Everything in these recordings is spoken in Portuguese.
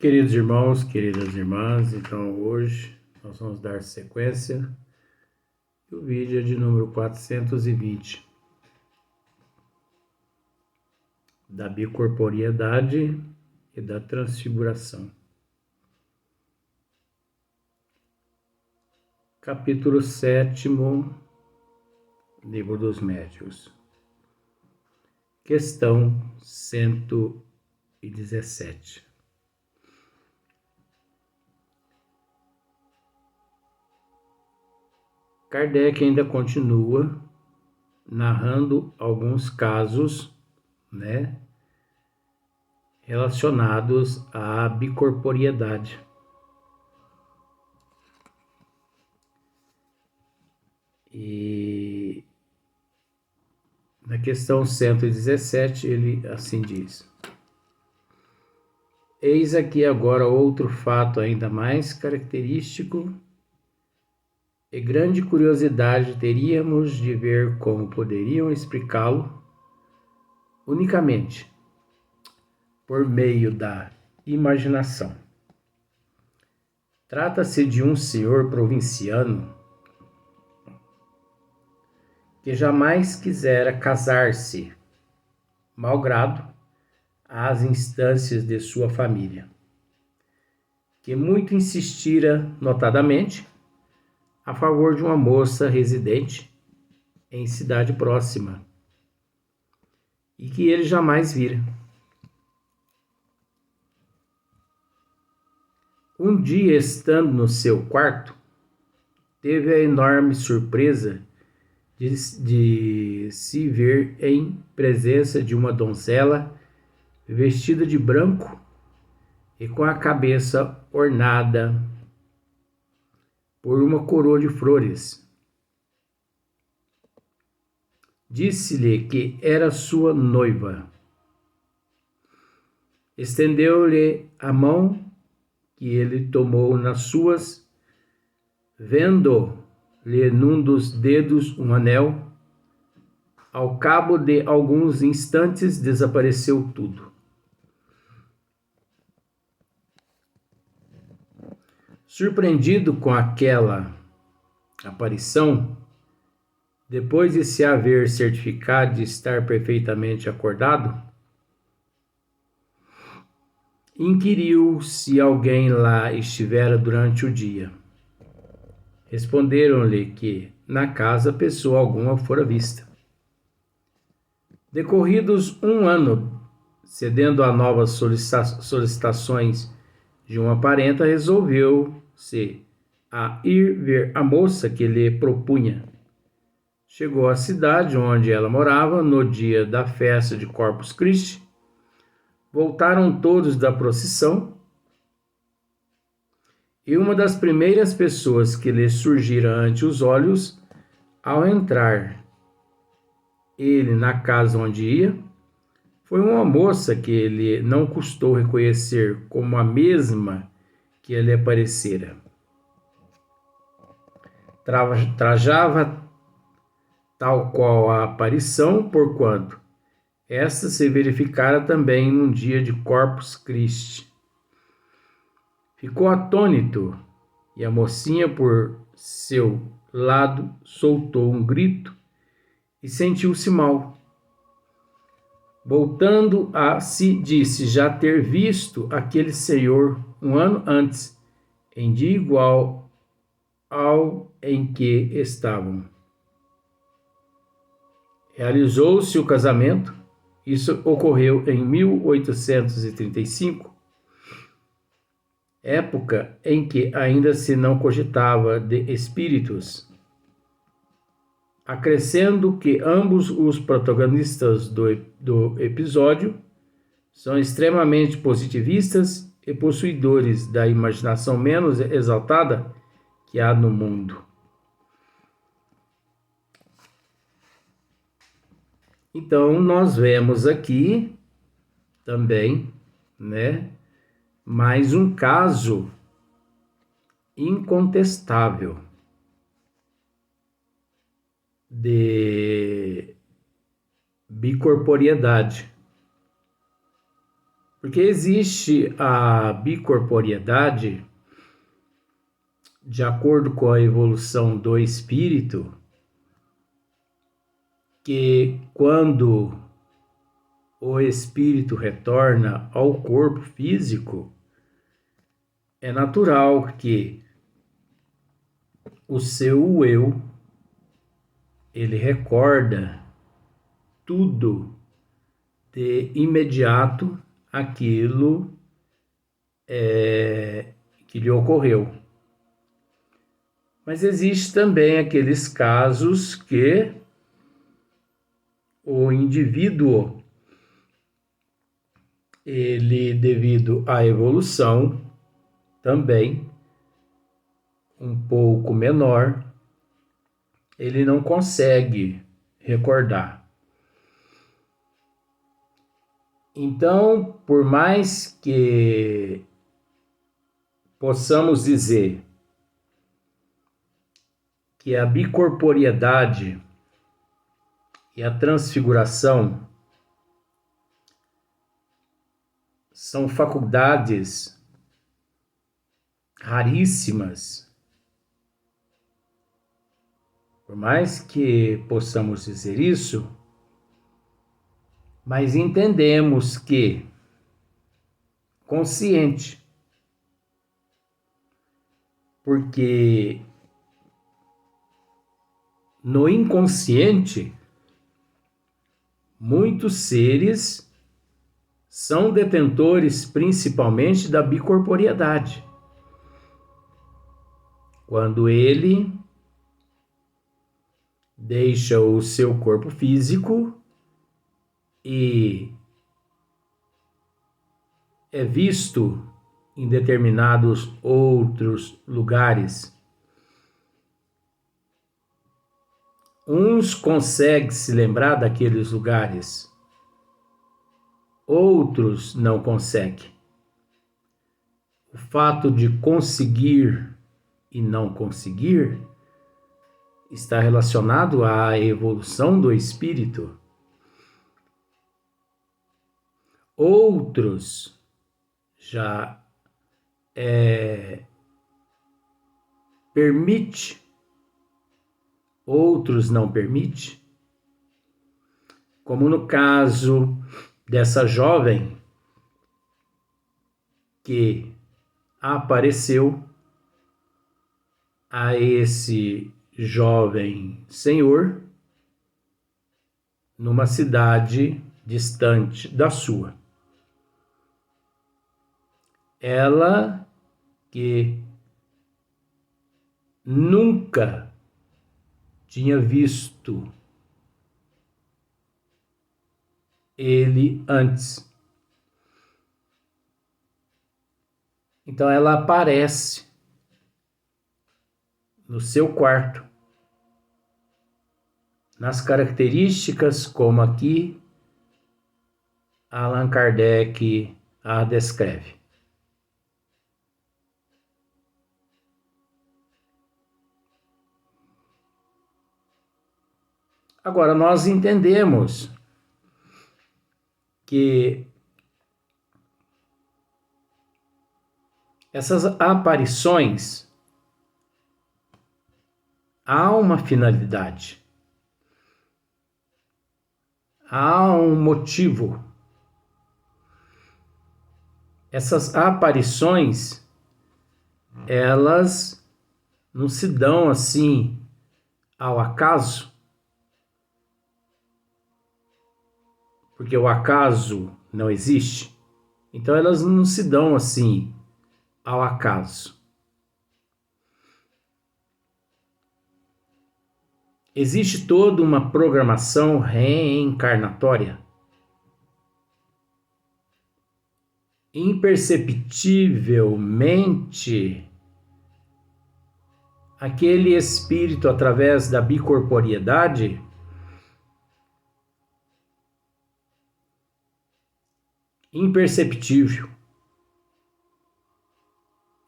Queridos irmãos, queridas irmãs, então hoje nós vamos dar sequência do vídeo de número 420 da bicorporeidade e da transfiguração. Capítulo 7º, Livro dos Médiuns. Questão 117. Kardec ainda continua narrando alguns casos, relacionados à bicorporeidade. E na questão 117 ele assim diz: eis aqui agora outro fato ainda mais característico e grande curiosidade teríamos de ver como poderiam explicá-lo unicamente por meio da imaginação. Trata-se de um senhor provinciano que jamais quisera casar-se, malgrado as instâncias de sua família, que muito insistira notadamente a favor de uma moça residente em cidade próxima e que ele jamais vira. Um dia, estando no seu quarto, teve a enorme surpresa de se ver em presença de uma donzela vestida de branco e com a cabeça ornada por uma coroa de flores. Disse-lhe que era sua noiva. Estendeu-lhe a mão, que ele tomou nas suas, vendo-lhe num dos dedos um anel. Ao cabo de alguns instantes desapareceu tudo. Surpreendido com aquela aparição, depois de se haver certificado de estar perfeitamente acordado, inquiriu se alguém lá estivera durante o dia. Responderam-lhe que na casa pessoa alguma fora vista. Decorridos um ano, cedendo a novas solicitações de uma parenta, resolveu-se a ir ver a moça que lhe propunha. Chegou à cidade onde ela morava no dia da festa de Corpus Christi. Voltaram todos da procissão e uma das primeiras pessoas que lhe surgira ante os olhos, ao entrar ele na casa onde ia, foi uma moça que ele não custou reconhecer como a mesma que lhe aparecera. Trajava tal qual a aparição, porquanto esta se verificara também num dia de Corpus Christi. Ficou atônito e a mocinha, por seu lado, soltou um grito e sentiu-se mal. Voltando a si, disse já ter visto aquele senhor um ano antes, em dia igual ao em que estavam. Realizou-se o casamento. Isso ocorreu em 1835, época em que ainda se não cogitava de espíritos, acrescendo que ambos os protagonistas do episódio são extremamente positivistas e possuidores da imaginação menos exaltada que há no mundo. Então, nós vemos aqui também, mais um caso incontestável de bicorporiedade. Porque existe a bicorporiedade, de acordo com a evolução do espírito, que quando o espírito retorna ao corpo físico, é natural que o seu eu, ele recorda tudo de imediato aquilo que lhe ocorreu. Mas existe também aqueles casos que o indivíduo, ele, devido à evolução, também um pouco menor, ele não consegue recordar. Então, por mais que possamos dizer que a bicorporiedade e a transfiguração são faculdades raríssimas, por mais que possamos dizer isso, mas entendemos que consciente, porque no inconsciente muitos seres são detentores principalmente da bicorporiedade. Quando ele deixa o seu corpo físico e é visto em determinados outros lugares, uns conseguem se lembrar daqueles lugares, outros não conseguem. O fato de conseguir e não conseguir está relacionado à evolução do espírito. Outros já permite, outros não permite, como no caso dessa jovem que apareceu a esse jovem senhor numa cidade distante da sua. Ela que nunca tinha visto ele antes. Então ela aparece no seu quarto, nas características como aqui Allan Kardec a descreve. Agora, nós entendemos que essas aparições há uma finalidade, há um motivo. Essas aparições, elas não se dão assim ao acaso, porque o acaso não existe. Então elas não se dão assim ao acaso. Existe toda uma programação reencarnatória. Imperceptivelmente, aquele espírito, através da bicorporiedade, imperceptível,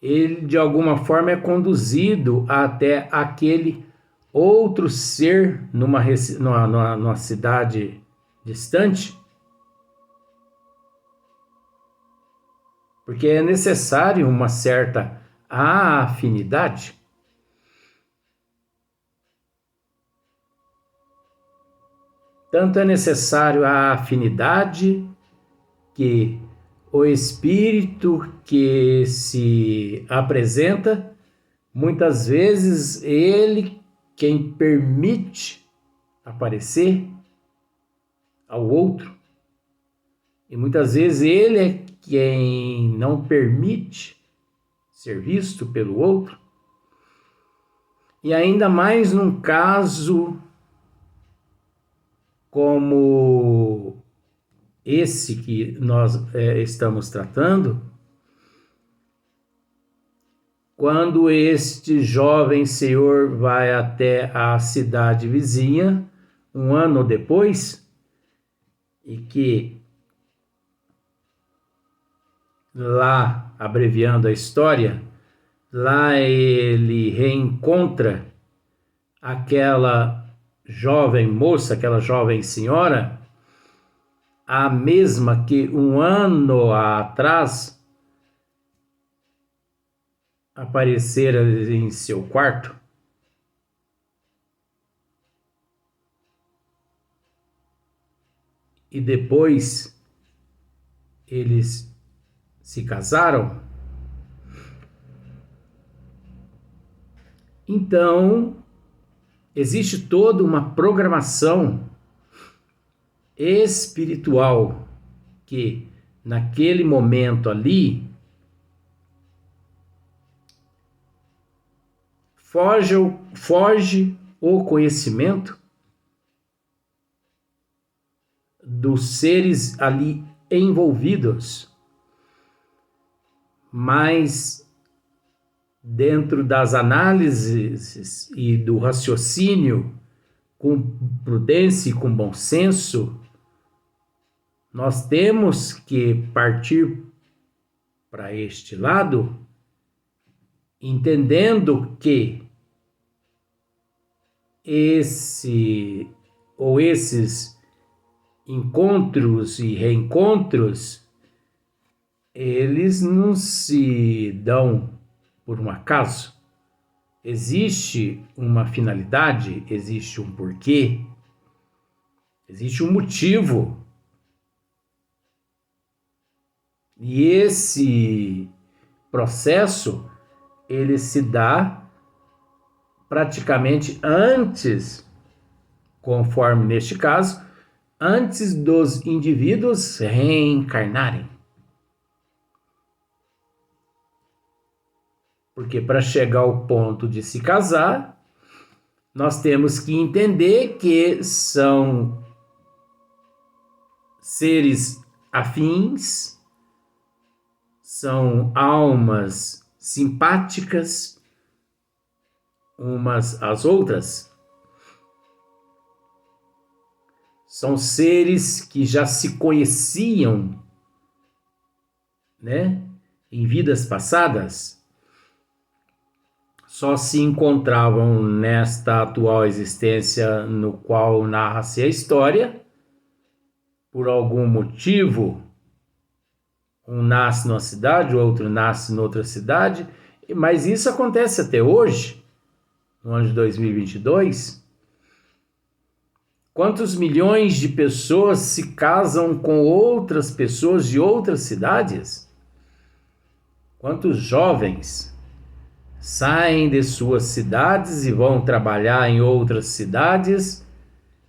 ele de alguma forma é conduzido até aquele outro ser numa cidade distante, porque é necessário uma certa afinidade. Tanto é necessário a afinidade que o espírito que se apresenta, muitas vezes ele quem permite aparecer ao outro, e muitas vezes ele é quem não permite ser visto pelo outro, e ainda mais num caso como esse que nós estamos tratando, quando este jovem senhor vai até a cidade vizinha, um ano depois, e que lá, abreviando a história, lá ele reencontra aquela jovem moça, aquela jovem senhora, a mesma que um ano atrás aparecera em seu quarto. E depois eles se casaram. Então, existe toda uma programação espiritual que, naquele momento ali, foge o conhecimento dos seres ali envolvidos, mas dentro das análises e do raciocínio, com prudência e com bom senso, nós temos que partir para este lado, entendendo que esses encontros e reencontros, eles não se dão por um acaso. Existe uma finalidade, existe um porquê, existe um motivo. E esse processo, ele se dá praticamente antes, conforme neste caso, antes dos indivíduos reencarnarem. Porque para chegar ao ponto de se casar, nós temos que entender que são seres afins, são almas simpáticas umas às outras. São seres que já se conheciam, né, em vidas passadas, só se encontravam nesta atual existência no qual narra-se a história. Por algum motivo, um nasce numa cidade, o outro nasce noutra cidade, mas isso acontece até hoje, no ano de 2022. Quantos milhões de pessoas se casam com outras pessoas de outras cidades? Quantos jovens saem de suas cidades e vão trabalhar em outras cidades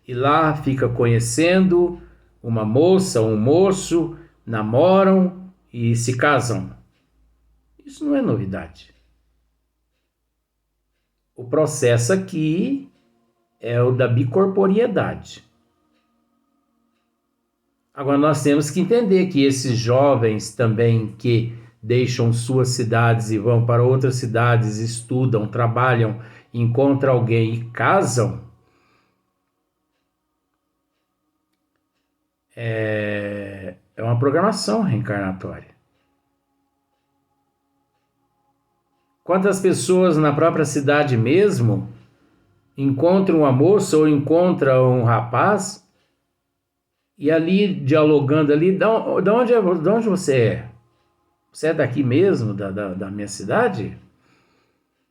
e lá fica conhecendo uma moça, um moço, namoram e se casam? Isso não é novidade. O processo aqui é o da bicorporiedade. Agora nós temos que entender que esses jovens também que deixam suas cidades e vão para outras cidades, estudam, trabalham, encontram alguém e casam, é uma programação reencarnatória. Quantas pessoas na própria cidade mesmo encontram uma moça ou encontram um rapaz e ali dialogando ali, de onde você é? Você é daqui mesmo, da minha cidade?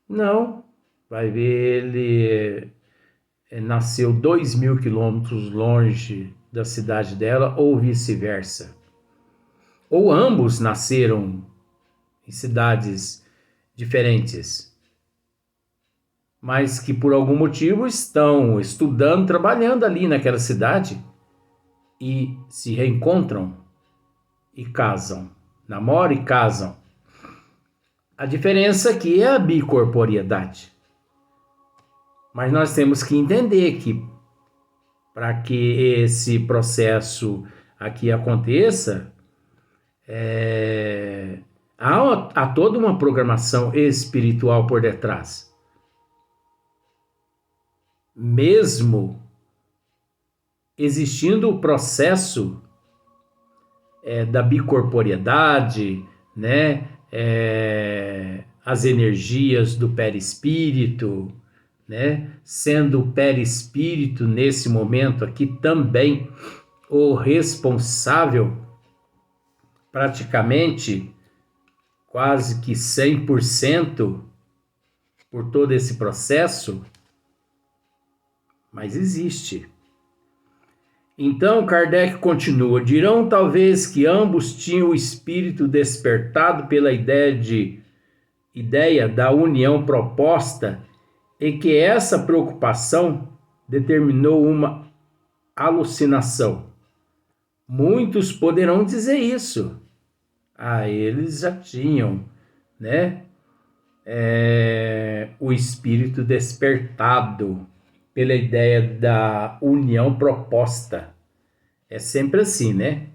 Não. Vai ver, ele nasceu 2.000 quilômetros longe da cidade dela, ou vice-versa. Ou ambos nasceram em cidades diferentes, mas que por algum motivo estão estudando, trabalhando ali naquela cidade e se reencontram e casam, namoram e casam. A diferença aqui é a bicorporiedade. Mas nós temos que entender que para que esse processo aqui aconteça, há toda uma programação espiritual por detrás. Mesmo existindo o processo da bicorporiedade, né? As energias do perispírito, né? Sendo o perispírito nesse momento aqui também o responsável praticamente quase que 100% por todo esse processo, mas existe. Então Kardec continua: dirão talvez que ambos tinham o espírito despertado pela ideia da união proposta e que essa preocupação determinou uma alucinação. Muitos poderão dizer isso. Eles já tinham, né? O espírito despertado pela ideia da união proposta. É sempre assim, né?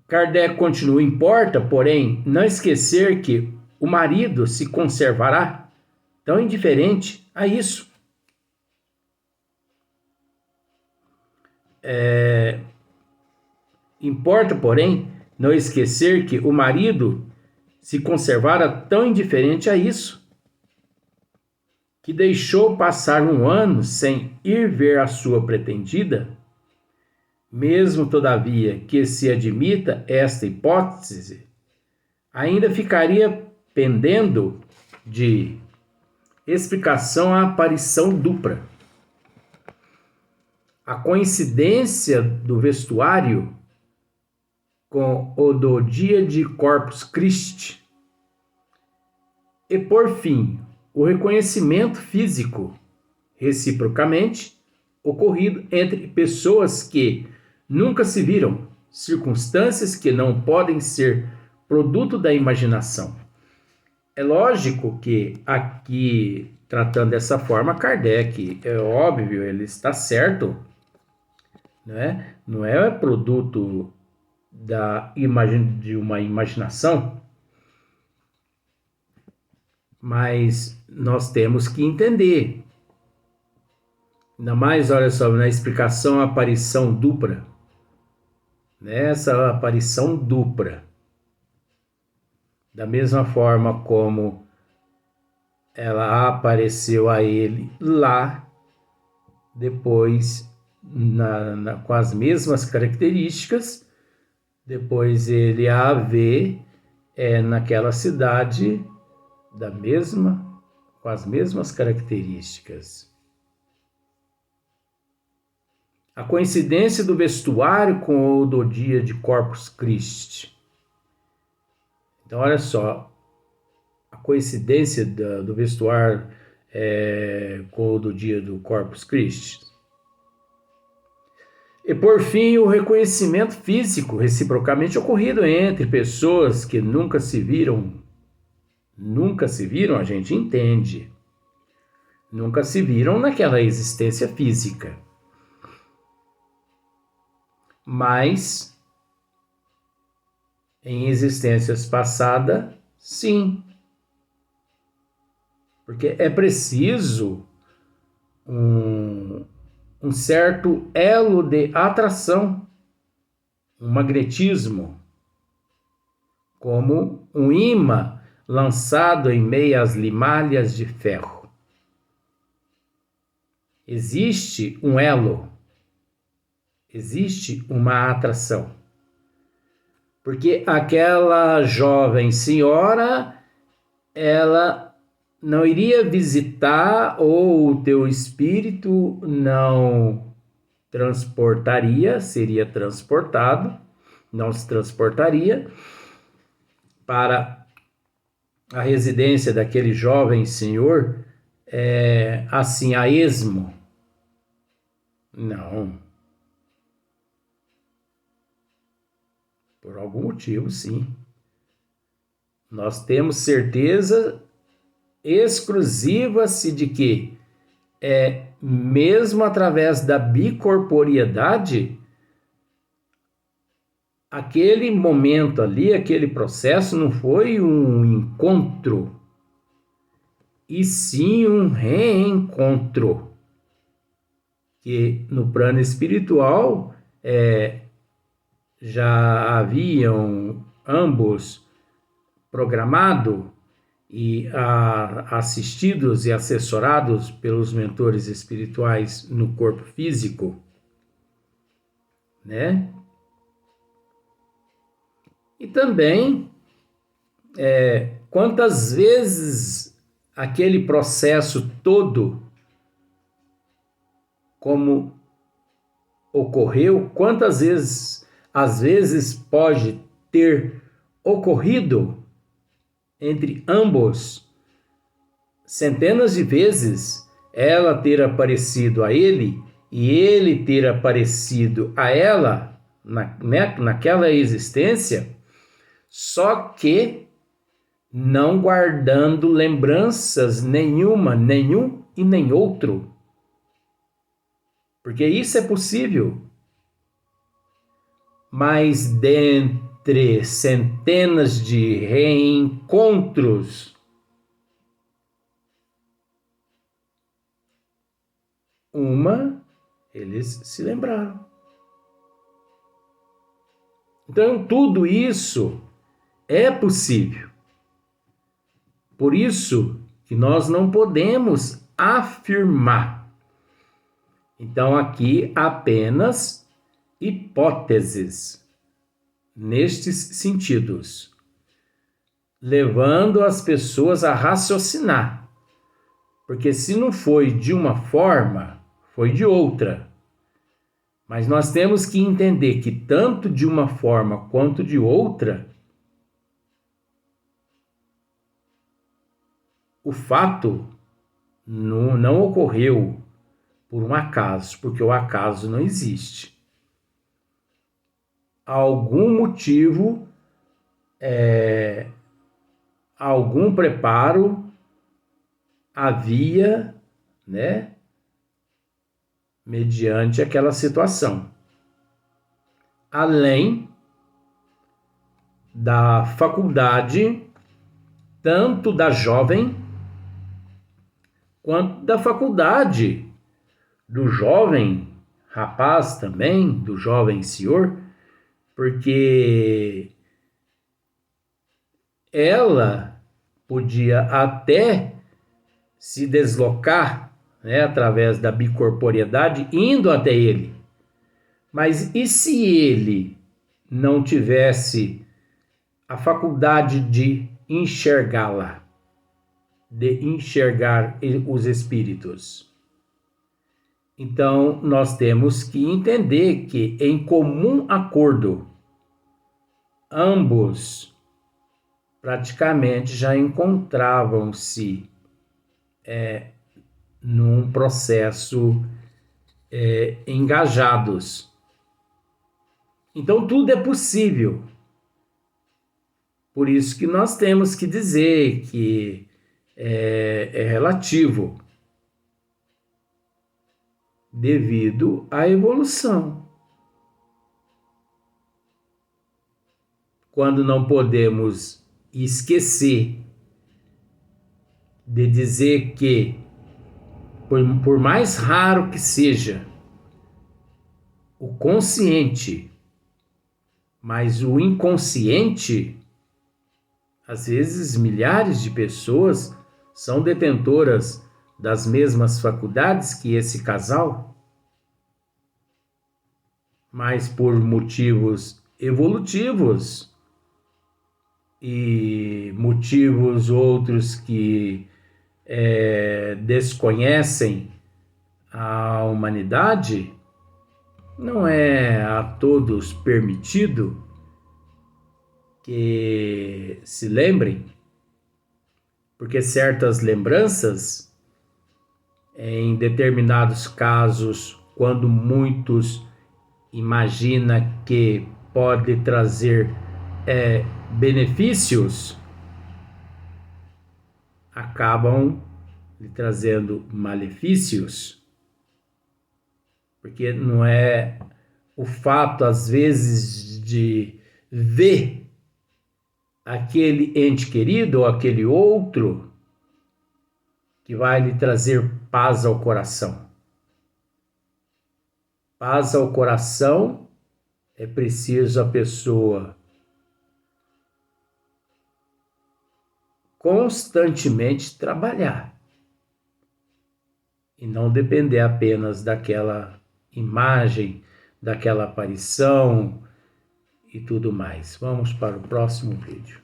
Kardec continua: importa, porém, não esquecer que o marido se conservará tão indiferente a isso. Importa, porém, não esquecer que o marido se conservara tão indiferente a isso, que deixou passar um ano sem ir ver a sua pretendida, mesmo todavia que se admita esta hipótese, ainda ficaria pendendo de explicação a aparição dupla. A coincidência do vestuário com o do dia de Corpus Christi e, por fim, o reconhecimento físico, reciprocamente, ocorrido entre pessoas que nunca se viram, circunstâncias que não podem ser produto da imaginação. É lógico que aqui, tratando dessa forma, Kardec, é óbvio, ele está certo, né? Não é produto de uma imaginação, mas nós temos que entender. Ainda mais, olha só, na explicação aparição dupla, nessa aparição dupla, da mesma forma como ela apareceu a ele lá, depois com as mesmas características, depois ele a vê naquela cidade com as mesmas características. A coincidência do vestuário com o do dia de Corpus Christi. Então, olha só, a coincidência do vestuário com o do dia do Corpus Christi. E, por fim, o reconhecimento físico reciprocamente ocorrido entre pessoas que nunca se viram, a gente entende. Nunca se viram naquela existência física. Mas, em existências passadas, sim. Porque é preciso um certo elo de atração, um magnetismo, como um imã lançado em meio às limalhas de ferro. Existe um elo, existe uma atração. Porque aquela jovem senhora, ela não iria visitar, ou o teu espírito não transportaria, seria transportado, não se transportaria para a residência daquele jovem senhor, assim, a esmo. Não. Por algum motivo, sim. Nós temos certeza exclusiva-se de que, mesmo através da bicorporiedade, aquele momento ali, aquele processo não foi um encontro, e sim um reencontro, que no plano espiritual já haviam ambos programado e assistidos e assessorados pelos mentores espirituais no corpo físico, né? E também, quantas vezes aquele processo todo, como ocorreu, quantas vezes, às vezes, pode ter ocorrido entre ambos, centenas de vezes, ela ter aparecido a ele e ele ter aparecido a ela naquela existência, só que não guardando lembranças nenhuma, nenhum e nem outro. Porque isso é possível. Mas dentre centenas de reencontros, eles se lembraram. Então, tudo isso é possível. Por isso que nós não podemos afirmar. Então, aqui apenas hipóteses nestes sentidos, levando as pessoas a raciocinar. Porque se não foi de uma forma, foi de outra. Mas nós temos que entender que tanto de uma forma quanto de outra, o fato não ocorreu por um acaso, porque o acaso não existe. Algum motivo, algum preparo havia, né, mediante aquela situação. Além da faculdade, tanto da jovem, quanto da faculdade do jovem rapaz também, do jovem senhor, porque ela podia até se deslocar, né, através da bicorporiedade, indo até ele. Mas e se ele não tivesse a faculdade de enxergá-la, de enxergar os espíritos? Então, nós temos que entender que, em comum acordo, ambos praticamente já encontravam-se num processo engajados. Então, tudo é possível. Por isso que nós temos que dizer que é relativo, devido à evolução. Quando não podemos esquecer de dizer que, por mais raro que seja, o consciente, mas o inconsciente, às vezes milhares de pessoas são detentoras das mesmas faculdades que esse casal, mas por motivos evolutivos e motivos outros que desconhecem a humanidade, não é a todos permitido que se lembrem, porque certas lembranças, em determinados casos, quando muitos imaginam que pode trazer benefícios, acabam lhe trazendo malefícios, porque não é o fato, às vezes, de ver aquele ente querido ou aquele outro que vai lhe trazer paz ao coração. Paz ao coração é preciso a pessoa constantemente trabalhar e não depender apenas daquela imagem, daquela aparição e tudo mais. Vamos para o próximo vídeo.